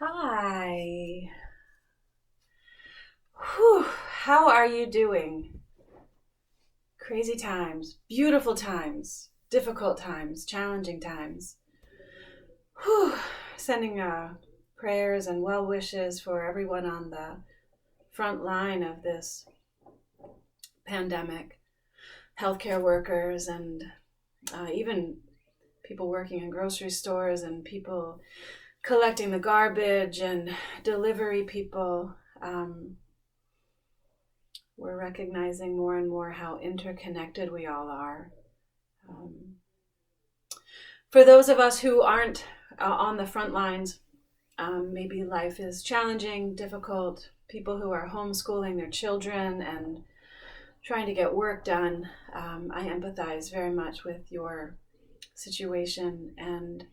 Hi. Whew. How are you doing? Crazy times, beautiful times, difficult times, challenging times. Whew. Sending prayers and well wishes for everyone on the front line of this pandemic. Healthcare workers and even people working in grocery stores and people collecting the garbage and delivery people. We're recognizing more and more how interconnected we all are. Um, for those of us who aren't on the front lines, maybe life is challenging, difficult. People who are homeschooling their children and trying to get work done, I empathize very much with your situation and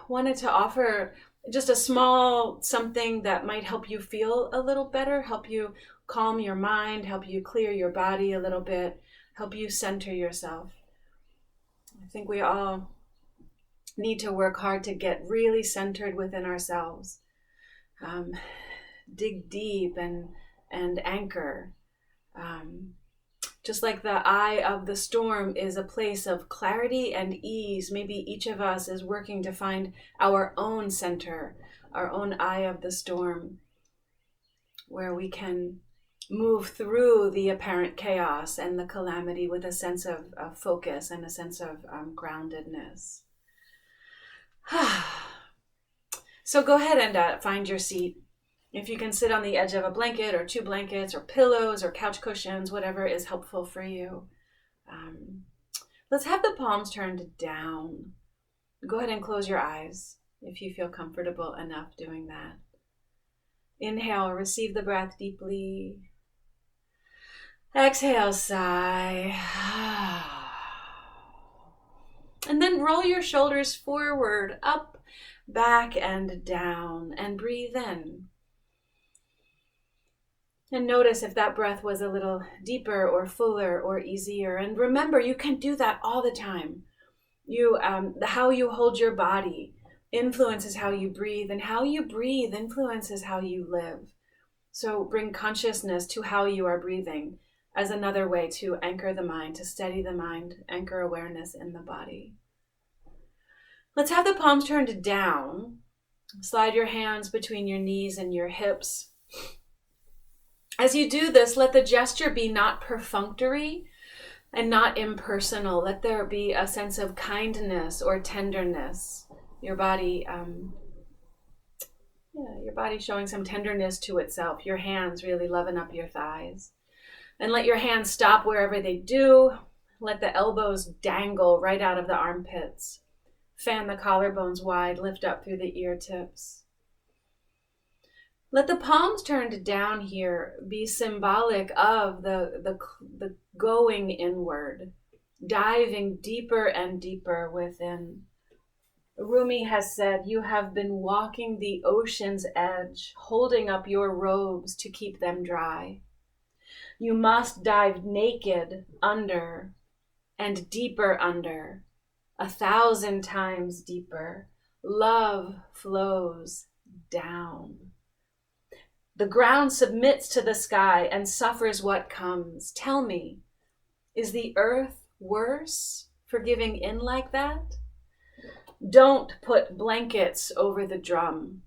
wanted to offer just a small something that might help you feel a little better, help you calm your mind, help you clear your body a little bit, help you center yourself. I think we all need to work hard to get really centered within ourselves. Dig deep and anchor. Just like the eye of the storm is a place of clarity and ease, maybe each of us is working to find our own center, our own eye of the storm, where we can move through the apparent chaos and the calamity with a sense of focus and a sense of groundedness. So go ahead and find your seat. If you can sit on the edge of a blanket or two blankets or pillows or couch cushions, whatever is helpful for you. Let's have the palms turned down. Go ahead and close your eyes if you feel comfortable enough doing that. Inhale, receive the breath deeply. Exhale, sigh. And then roll your shoulders forward, up, back, and down, and breathe in. And notice if that breath was a little deeper or fuller or easier. And remember, you can do that all the time. How you hold your body influences how you breathe, and how you breathe influences how you live. So bring consciousness to how you are breathing as another way to anchor the mind, to steady the mind, anchor awareness in the body. Let's have the palms turned down. Slide your hands between your knees and your hips. As you do this, let the gesture be not perfunctory and not impersonal. Let there be a sense of kindness or tenderness. Your body showing some tenderness to itself. Your hands really loving up your thighs. And let your hands stop wherever they do. Let the elbows dangle right out of the armpits. Fan the collarbones wide, lift up through the ear tips. Let the palms turned down here be symbolic of the going inward, diving deeper and deeper within. Rumi has said, "You have been walking the ocean's edge, holding up your robes to keep them dry. You must dive naked under and deeper under, 1,000 times deeper. Love flows down. The ground submits to the sky and suffers what comes. Tell me, is the earth worse for giving in like that? Don't put blankets over the drum.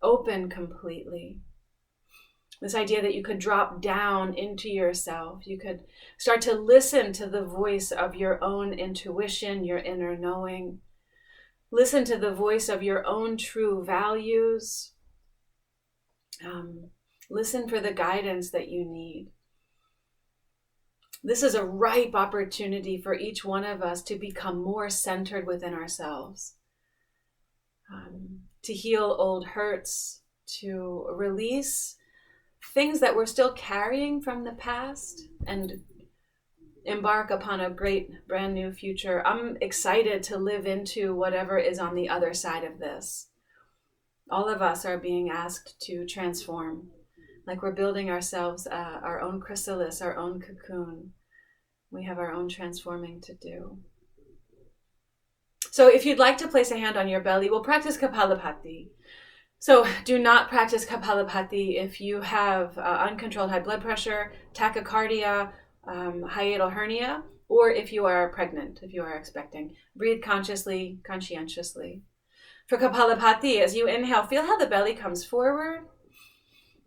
Open completely." This idea that you could drop down into yourself. You could start to listen to the voice of your own intuition, your inner knowing. Listen to the voice of your own true values. Listen for the guidance that you need. This is a ripe opportunity for each one of us to become more centered within ourselves, to heal old hurts, to release things that we're still carrying from the past and embark upon a great brand new future. I'm excited to live into whatever is on the other side of this. All of us are being asked to transform, like we're building ourselves our own chrysalis, our own cocoon. We have our own transforming to do. So if you'd like to place a hand on your belly, we'll practice Kapalabhati. So do not practice Kapalabhati if you have uncontrolled high blood pressure, tachycardia, hiatal hernia, or if you are pregnant, if you are expecting. Breathe consciously, conscientiously. For Kapalabhati, as you inhale, feel how the belly comes forward.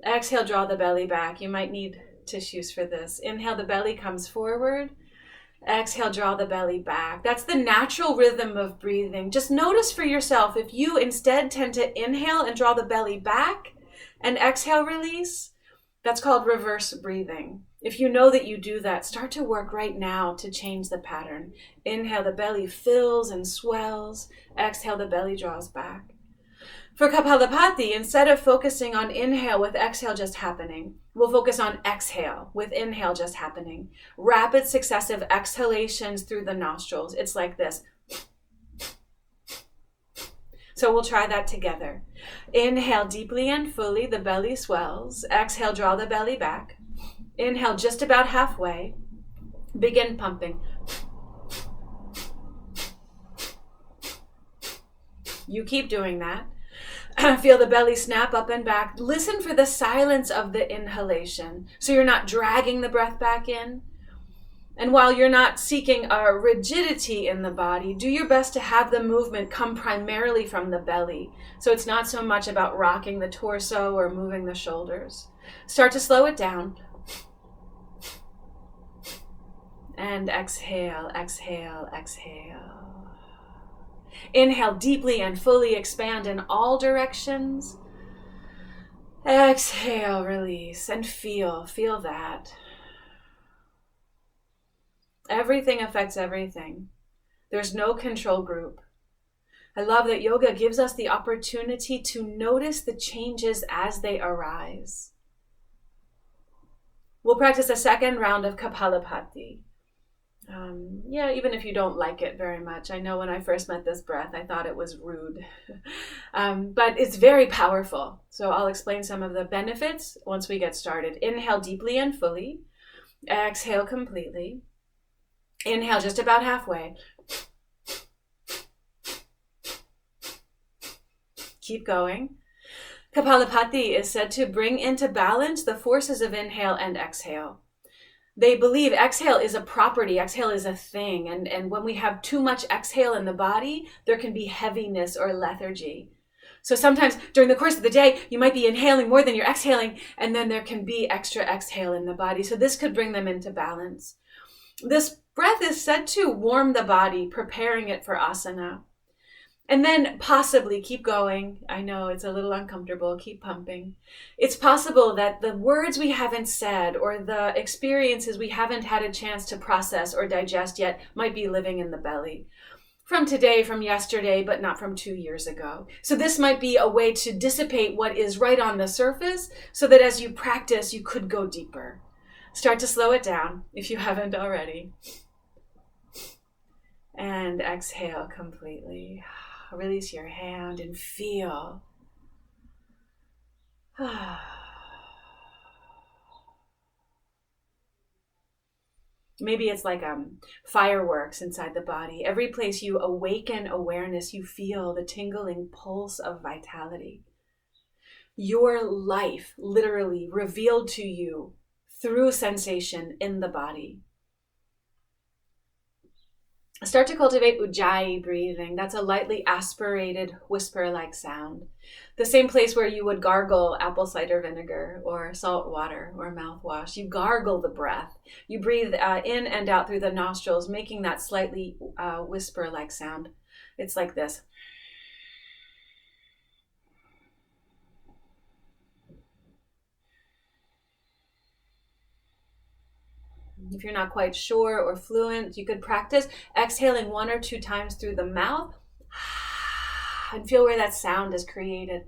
Exhale, draw the belly back. You might need tissues for this. Inhale, the belly comes forward. Exhale, draw the belly back. That's the natural rhythm of breathing. Just notice for yourself if you instead tend to inhale and draw the belly back and exhale, release. That's called reverse breathing. If you know that you do that, start to work right now to change the pattern. Inhale, the belly fills and swells. Exhale, the belly draws back. For Kapalabhati, instead of focusing on inhale with exhale just happening, we'll focus on exhale with inhale just happening. Rapid successive exhalations through the nostrils. It's like this. So we'll try that together. Inhale deeply and fully, the belly swells. Exhale, draw the belly back. Inhale just about halfway. Begin pumping. You keep doing that. Feel the belly snap up and back. Listen for the silence of the inhalation. So you're not dragging the breath back in. And while you're not seeking a rigidity in the body, do your best to have the movement come primarily from the belly. So it's not so much about rocking the torso or moving the shoulders. Start to slow it down. And exhale, exhale, exhale. Inhale deeply and fully, expand in all directions. Exhale, release, and feel that. Everything affects everything. There's no control group. I love that yoga gives us the opportunity to notice the changes as they arise. We'll practice a second round of Kapalabhati. Even if you don't like it very much. I know when I first met this breath, I thought it was rude. But it's very powerful. So I'll explain some of the benefits once we get started. Inhale deeply and fully. Exhale completely. Inhale just about halfway. Keep going. Kapalabhati is said to bring into balance the forces of inhale and exhale. They believe exhale is a property, exhale is a thing, and when we have too much exhale in the body, there can be heaviness or lethargy. So sometimes during the course of the day, you might be inhaling more than you're exhaling, and then there can be extra exhale in the body. So this could bring them into balance. This breath is said to warm the body, preparing it for asana. And then possibly keep going. I know it's a little uncomfortable. Keep pumping. It's possible that the words we haven't said or the experiences we haven't had a chance to process or digest yet might be living in the belly. From today, from yesterday, but not from 2 years ago. So this might be a way to dissipate what is right on the surface so that as you practice, you could go deeper. Start to slow it down if you haven't already. And exhale completely. Release your hand and feel. Maybe it's like fireworks inside the body. Every place you awaken awareness, you feel the tingling pulse of vitality. Your life literally revealed to you through sensation in the body. Start to cultivate Ujjayi breathing. That's a lightly aspirated whisper-like sound. The same place where you would gargle apple cider vinegar or salt water or mouthwash. You gargle the breath. You breathe in and out through the nostrils, making that slightly whisper-like sound. It's like this. If you're not quite sure or fluent, you could practice exhaling 1 or 2 times through the mouth and feel where that sound is created.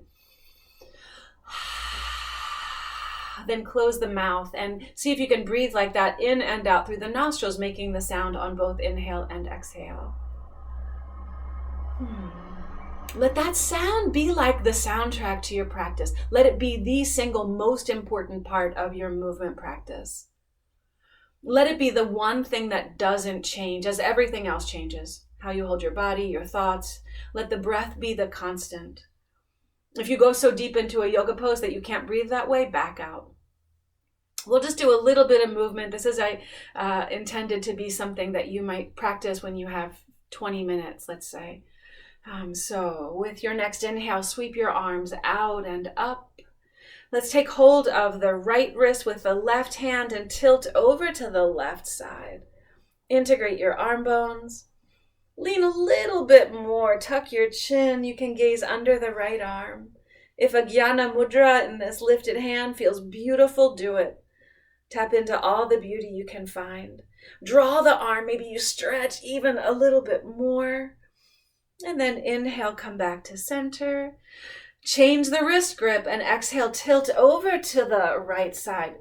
Then close the mouth and see if you can breathe like that in and out through the nostrils, making the sound on both inhale and exhale. Let that sound be like the soundtrack to your practice. Let it be the single most important part of your movement practice. Let it be the one thing that doesn't change as everything else changes. how you hold your body, your thoughts. Let the breath be the constant. If you go so deep into a yoga pose that you can't breathe that way, back out. We'll just do a little bit of movement. This is intended to be something that you might practice when you have 20 minutes, let's say. So with your next inhale, sweep your arms out and up. Let's take hold of the right wrist with the left hand and tilt over to the left side. Integrate your arm bones. Lean a little bit more. Tuck your chin. You can gaze under the right arm. If a Jnana Mudra in this lifted hand feels beautiful, do it. Tap into all the beauty you can find. Draw the arm. Maybe you stretch even a little bit more. And then inhale, come back to center. Change the wrist grip and exhale, tilt over to the right side.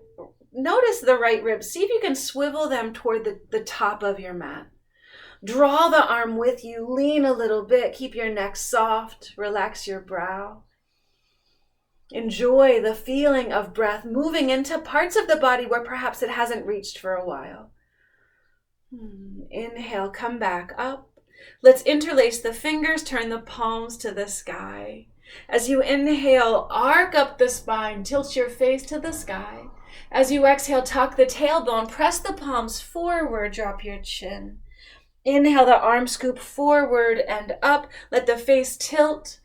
Notice the right ribs. See if you can swivel them toward the top of your mat. Draw the arm with you. Lean a little bit. Keep your neck soft. Relax your brow. Enjoy the feeling of breath moving into parts of the body where perhaps it hasn't reached for a while. Inhale, come back up. Let's interlace the fingers, turn the palms to the sky. As you inhale, arc up the spine, tilt your face to the sky. As you exhale, tuck the tailbone, press the palms forward, drop your chin. Inhale, the arms scoop forward and up, let the face tilt.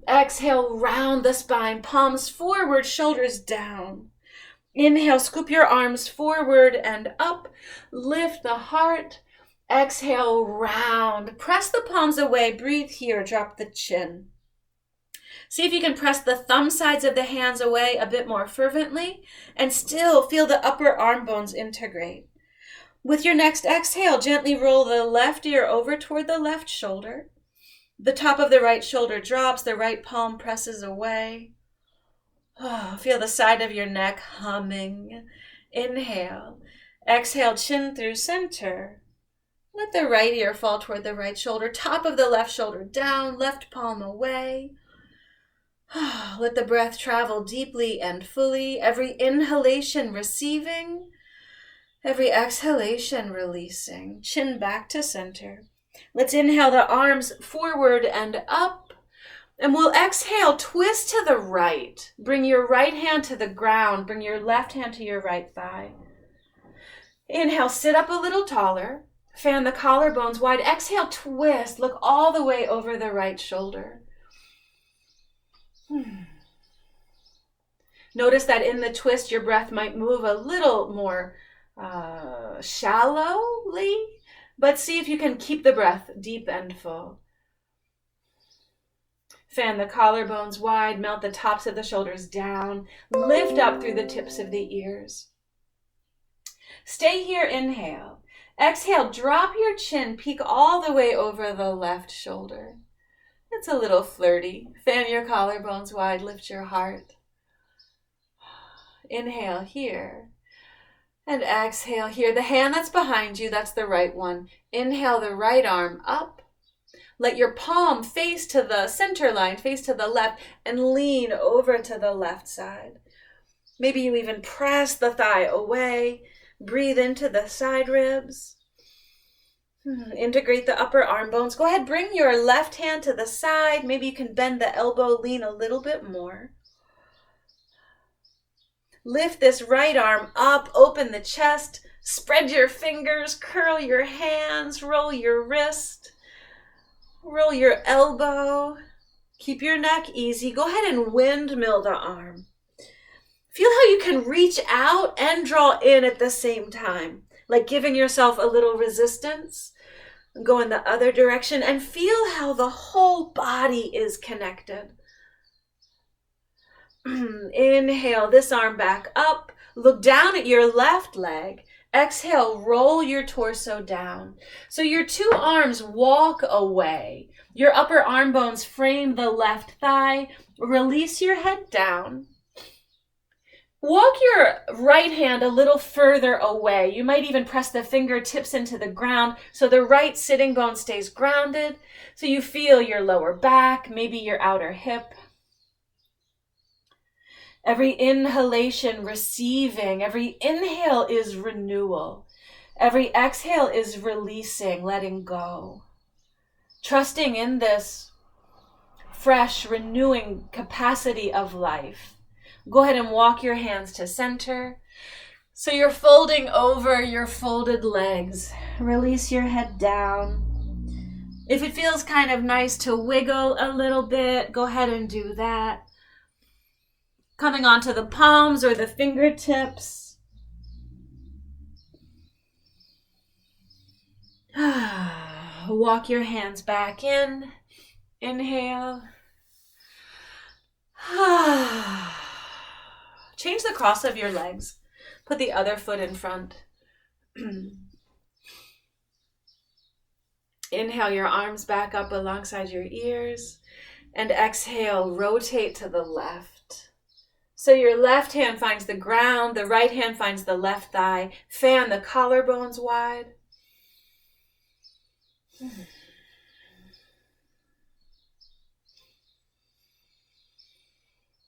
Exhale, round the spine, palms forward, shoulders down. Inhale, scoop your arms forward and up, lift the heart. Exhale, round. Press the palms away, breathe here, drop the chin. See if you can press the thumb sides of the hands away a bit more fervently and still feel the upper arm bones integrate. With your next exhale, gently roll the left ear over toward the left shoulder. The top of the right shoulder drops, the right palm presses away. Feel the side of your neck humming. Inhale. Exhale, chin through center. Let the right ear fall toward the right shoulder, top of the left shoulder down, left palm away. Let the breath travel deeply and fully. Every inhalation receiving, every exhalation releasing. Chin back to center. Let's inhale the arms forward and up. And we'll exhale, twist to the right. Bring your right hand to the ground. Bring your left hand to your right thigh. Inhale, sit up a little taller. Fan the collarbones wide. Exhale, twist. Look all the way over the right shoulder. Notice that in the twist, your breath might move a little more shallowly, but see if you can keep the breath deep and full. Fan the collarbones wide, melt the tops of the shoulders down, lift up through the tips of the ears. Stay here, inhale. Exhale, drop your chin, peek all the way over the left shoulder. It's a little flirty. Fan your collarbones wide, lift your heart. Inhale here. And exhale here. The hand that's behind you, that's the right one. Inhale the right arm up. Let your palm face to the center line, face to the left, and lean over to the left side. Maybe you even press the thigh away. Breathe into the side ribs. Integrate the upper arm bones. Go ahead, bring your left hand to the side. Maybe you can bend the elbow, lean a little bit more. Lift this right arm up, open the chest, spread your fingers, curl your hands, roll your wrist, roll your elbow. Keep your neck easy. Go ahead and windmill the arm. Feel how you can reach out and draw in at the same time, like giving yourself a little resistance. Go in the other direction and feel how the whole body is connected. Inhale this arm back up. Look down at your left leg. Exhale, roll your torso down. So your two arms walk away. Your upper arm bones frame the left thigh. Release your head down. Walk your right hand a little further away. You might even press the fingertips into the ground so the right sitting bone stays grounded. So you feel your lower back, maybe your outer hip. Every inhalation receiving, every inhale is renewal. Every exhale is releasing, letting go. trusting in this fresh, renewing capacity of life. Go ahead and walk your hands to center. So you're folding over your folded legs. Release your head down. If it feels kind of nice to wiggle a little bit, go ahead and do that. Coming onto the palms or the fingertips. Walk your hands back in. Inhale. Change the cross of your legs. Put the other foot in front. Inhale your arms back up alongside your ears. And exhale, rotate to the left. So your left hand finds the ground, the right hand finds the left thigh. Fan the collarbones wide.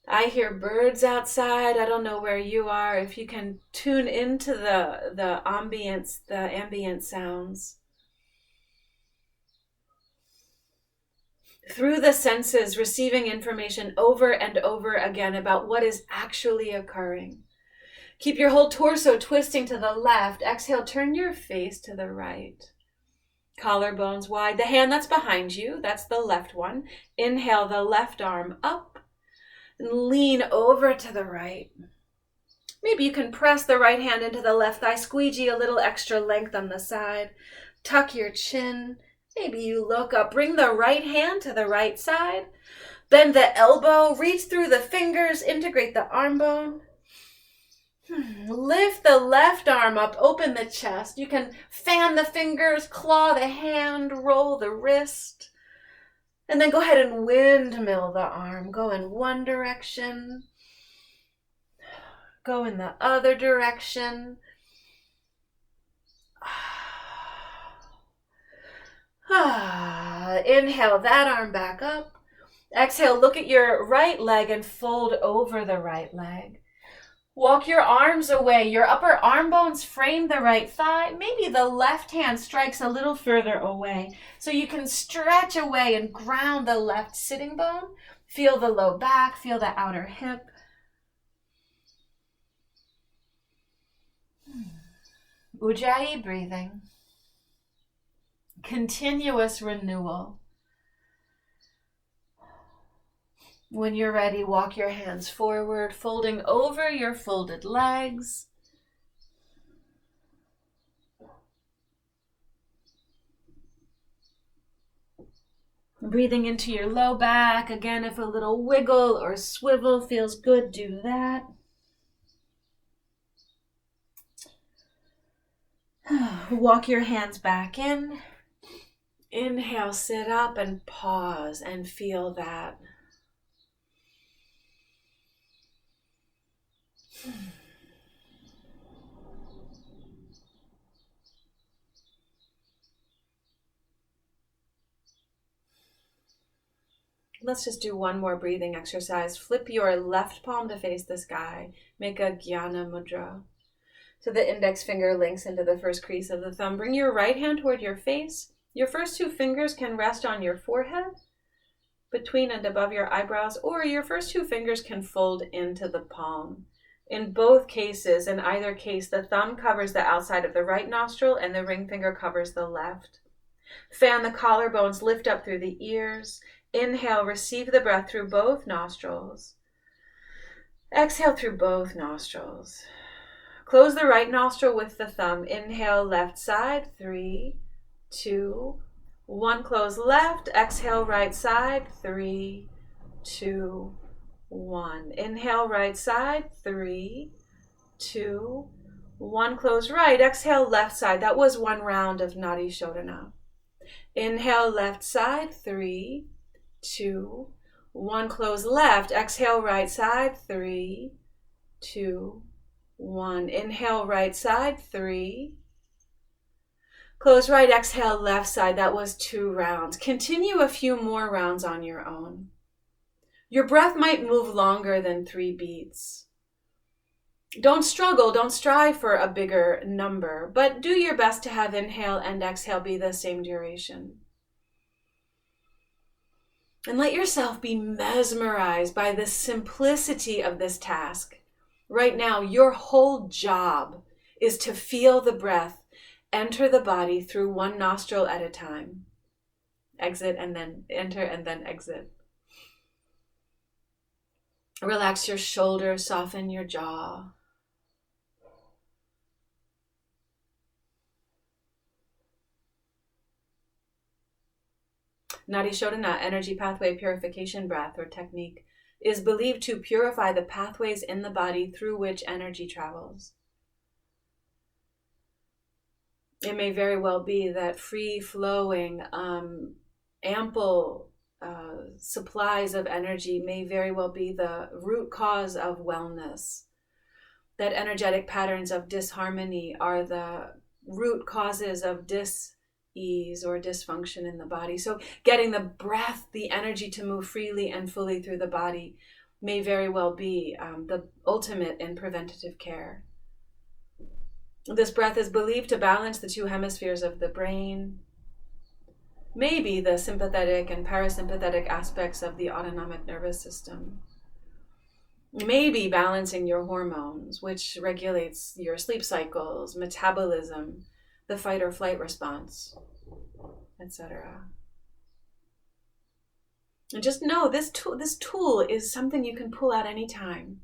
I hear birds outside. I don't know where you are. If you can tune into the ambience, the ambient sounds. Through the senses, receiving information over and over again about what is actually occurring. Keep your whole torso twisting to the left. Exhale, turn your face to the right. Collarbones wide. The hand that's behind you, that's the left one. Inhale the left arm up and lean over to the right. Maybe you can press the right hand into the left thigh, squeegee a little extra length on the side. Tuck your chin. Maybe you look up, bring the right hand to the right side. Bend the elbow, reach through the fingers, integrate the arm bone. Lift the left arm up, open the chest. You can fan the fingers, claw the hand, roll the wrist. And then go ahead and windmill the arm. Go in one direction. Go in the other direction. Inhale that arm back up. Exhale, look at your right leg and fold over the right leg. Walk your arms away. Your upper arm bones frame the right thigh. Maybe the left hand strikes a little further away. So you can stretch away and ground the left sitting bone. Feel the low back, feel the outer hip. Ujjayi breathing. Continuous renewal. When you're ready, walk your hands forward, folding over your folded legs. Breathing into your low back. Again, if a little wiggle or swivel feels good, do that. Walk your hands back in. Inhale, sit up and pause and feel that. Let's just do one more breathing exercise. Flip your left palm to face the sky. Make a Jnana Mudra. So the index finger links into the first crease of the thumb. Bring your right hand toward your face. Your first two fingers can rest on your forehead, between and above your eyebrows, or your first two fingers can fold into the palm. In both cases, in either case, the thumb covers the outside of the right nostril and the ring finger covers the left. Fan the collarbones, lift up through the ears. Inhale, receive the breath through both nostrils. Exhale through both nostrils. Close the right nostril with the thumb. Inhale, left side, 3, 2, 1. Close left. Exhale, right side, 3, 2, 1. Inhale, right side, 3, 2, 1. Close right. Exhale, left side. That was one round of Nadi Shodhana. Inhale, left side, 3, 2, 1. Close left. Exhale, right side, 3, 2, 1. Inhale, right side, 3. Close right, exhale, left side. That was 2 rounds. Continue a few more rounds on your own. Your breath might move longer than 3 beats. Don't struggle, don't strive for a bigger number, but do your best to have inhale and exhale be the same duration. And let yourself be mesmerized by the simplicity of this task. Right now, your whole job is to feel the breath enter the body through one nostril at a time. Exit and then enter and then exit. Relax your shoulders, soften your jaw. Nadi Shodhana, energy pathway purification breath or technique, is believed to purify the pathways in the body through which energy travels. It may very well be that free-flowing, ample supplies of energy may very well be the root cause of wellness. That energetic patterns of disharmony are the root causes of dis-ease or dysfunction in the body. So getting the breath, the energy to move freely and fully through the body may very well be the ultimate in preventative care. This breath is believed to balance the two hemispheres of the brain, maybe the sympathetic and parasympathetic aspects of the autonomic nervous system, maybe balancing your hormones, which regulates your sleep cycles, metabolism, the fight or flight response, etc. And just know this tool is something you can pull out anytime.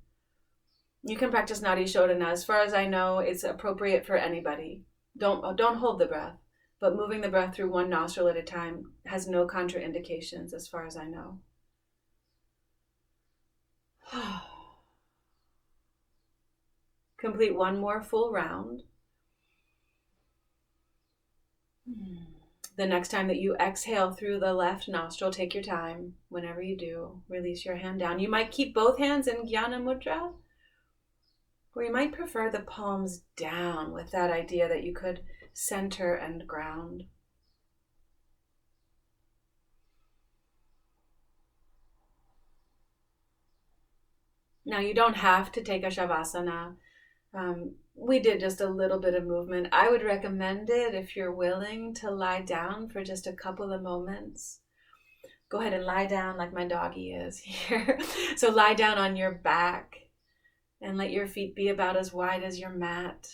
You can practice Nadi Shodhana. As far as I know, it's appropriate for anybody. Don't hold the breath, but moving the breath through one nostril at a time has no contraindications as far as I know. Complete one more full round. The next time that you exhale through the left nostril, take your time. Whenever you do, release your hand down. You might keep both hands in Jnana Mudra, or you might prefer the palms down with that idea that you could center and ground. Now, you don't have to take a Shavasana. We did just a little bit of movement. I would recommend it if you're willing to lie down for just a couple of moments. Go ahead and lie down like my doggy is here. So lie down on your back and let your feet be about as wide as your mat.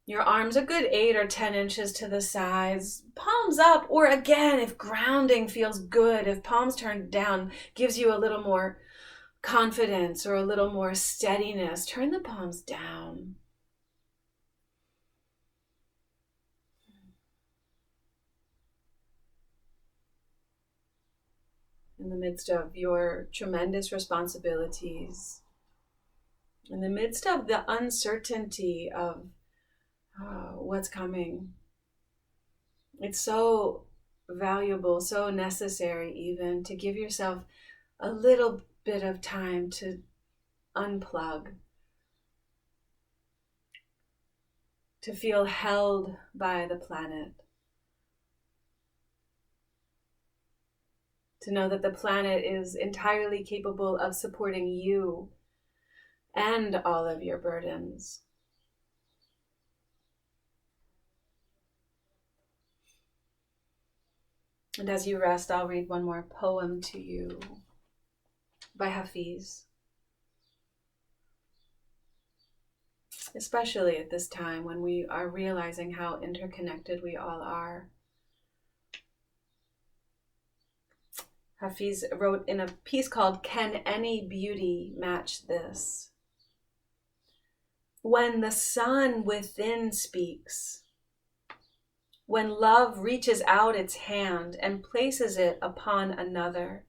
Your arms a good 8 or 10 inches to the sides, palms up, or again, if grounding feels good, if palms turned down gives you a little more confidence or a little more steadiness, turn the palms down. In the midst of your tremendous responsibilities, in the midst of the uncertainty of what's coming, it's so valuable, so necessary even to give yourself a little bit of time to unplug, to feel held by the planet, to know that the planet is entirely capable of supporting you and all of your burdens. And as you rest, I'll read one more poem to you by Hafiz. Especially at this time when we are realizing how interconnected we all are. Hafiz wrote in a piece called "Can Any Beauty Match This?" When the sun within speaks, when love reaches out its hand and places it upon another,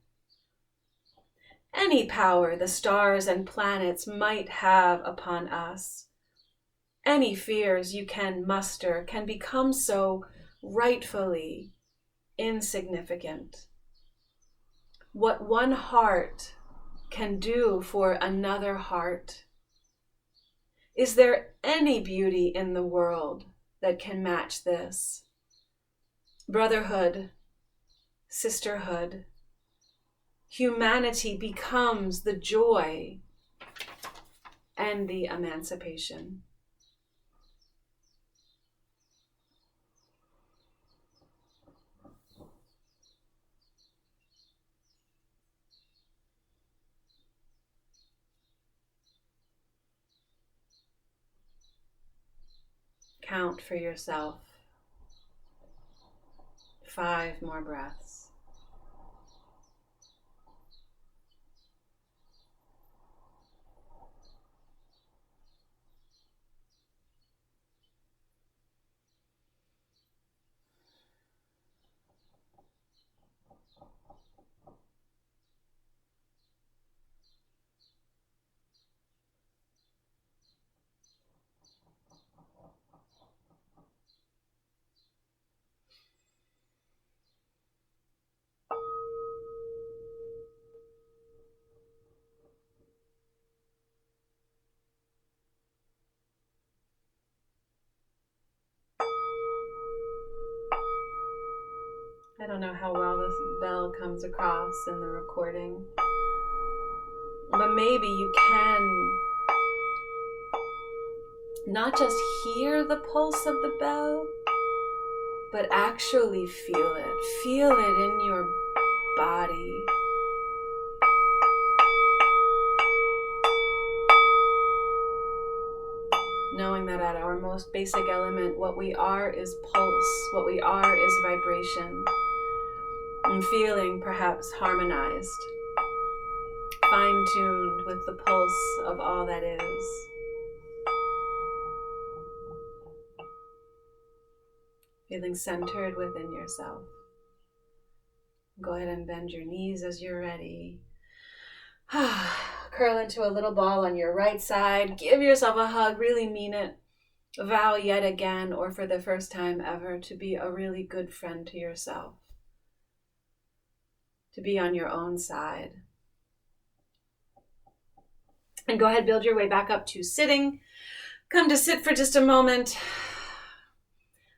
any power the stars and planets might have upon us, any fears you can muster can become so rightfully insignificant. What one heart can do for another heart. Is there any beauty in the world that can match this? Brotherhood, sisterhood, humanity becomes the joy and the emancipation. Count for yourself 5 more breaths. I don't know how well this bell comes across in the recording, but maybe you can not just hear the pulse of the bell, but actually feel it. Feel it in your body. Knowing that at our most basic element, what we are is pulse, what we are is vibration, and feeling perhaps harmonized, fine-tuned with the pulse of all that is. Feeling centered within yourself. Go ahead and bend your knees as you're ready. Curl into a little ball on your right side. Give yourself a hug. Really mean it. Vow yet again, or for the first time ever, to be a really good friend to yourself. To be on your own side. And go ahead, build your way back up to sitting. Come to sit for just a moment.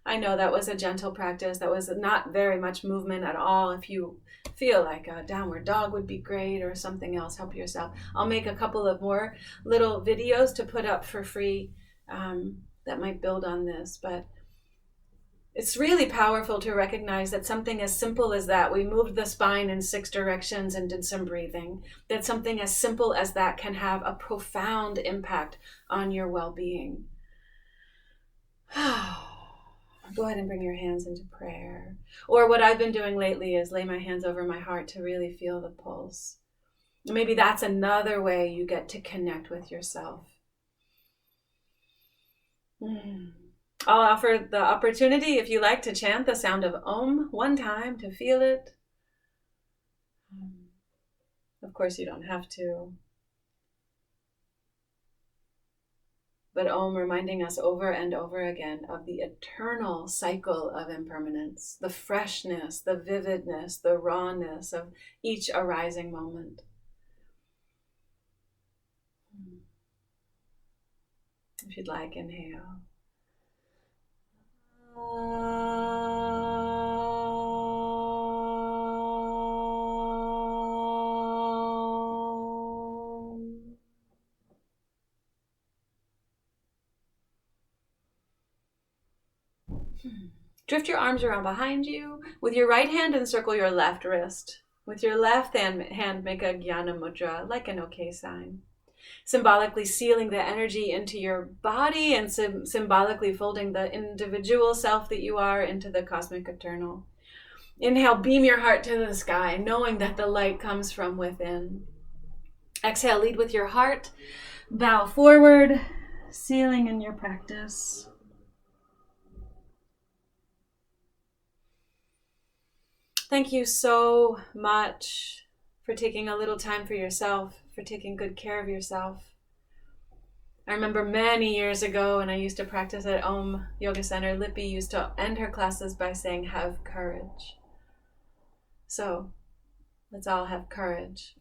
I know that was a gentle practice. That was not very much movement at all. If you feel like a downward dog would be great or something else, help yourself. I'll make a couple of more little videos to put up for free that might build on this. But it's really powerful to recognize that something as simple as that, we moved the spine in 6 directions and did some breathing, that something as simple as that can have a profound impact on your well-being. Go ahead and bring your hands into prayer. Or what I've been doing lately is lay my hands over my heart to really feel the pulse. Maybe that's another way you get to connect with yourself. I'll offer the opportunity, if you like, to chant the sound of Om one time to feel it. Of course, you don't have to. But Om reminding us over and over again of the eternal cycle of impermanence, the freshness, the vividness, the rawness of each arising moment. If you'd like, inhale. Drift your arms around behind you. With your right hand, encircle your left wrist. With your left hand, make a Jnana Mudra, like an OK sign. Symbolically sealing the energy into your body and symbolically folding the individual self that you are into the cosmic eternal. Inhale, beam your heart to the sky, knowing that the light comes from within. Exhale, lead with your heart. Bow forward, sealing in your practice. Thank you so much for taking a little time for yourself, for taking good care of yourself. I remember many years ago when I used to practice at Om Yoga Center, Lippy used to end her classes by saying, have courage. So let's all have courage.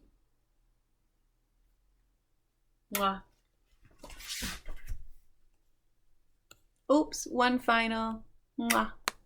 Mwah. Oops, one final. Mwah.